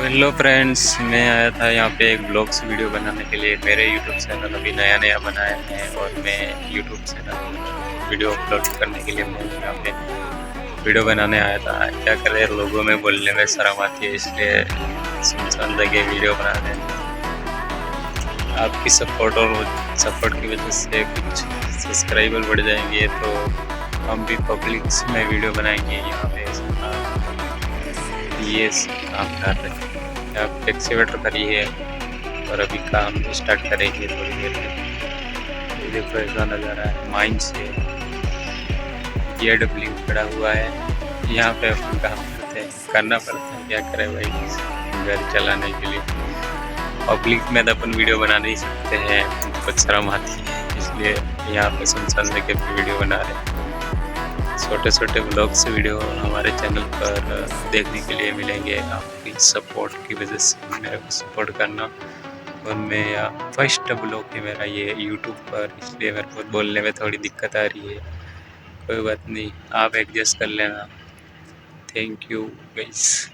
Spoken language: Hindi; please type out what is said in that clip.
हेलो फ्रेंड्स, मैं आया था यहाँ पे एक ब्लॉग्स वीडियो बनाने के लिए। मेरे यूट्यूब चैनल अभी नया नया बनाया है और मैं यूट्यूब चैनल वीडियो अपलोड करने के लिए मैं यहाँ पे वीडियो बनाने आया था। क्या करें, लोगों में बोलने में शर्म आती है, इसलिए सुनसान जगह वीडियो बना रहे हैं। आपकी सपोर्ट की वजह से कुछ सब्सक्राइबर बढ़ जाएंगे तो हम भी पब्लिक में वीडियो बनाएंगे। यहाँ पे ये काम कर रहे हैं, आप एक्सीवेटर करिए और अभी काम स्टार्ट करेंगे थोड़ी देर में। ये देखो ऐसा नज़ारा है, माइन से DW खड़ा हुआ है। यहाँ पे अपन काम करते हैं, करना पड़ता है, क्या करें भाई, घर चलाने के लिए। पब्लिक में तो अपन वीडियो बना नहीं सकते हैं, कुछ शर्म आती है, इसलिए यहाँ पे सुनसान जगह पे वीडियो बना रहे हैं। छोटे छोटे ब्लॉग्स वीडियो हमारे चैनल पर देखने के लिए मिलेंगे। आपकी सपोर्ट की वजह से मेरे को सपोर्ट करना। और मैं फर्स्ट ब्लॉग है मेरा ये यूट्यूब पर, इसलिए मेरे को बोलने में थोड़ी दिक्कत आ रही है। कोई बात नहीं, आप एडजस्ट कर लेना। Thank you guys.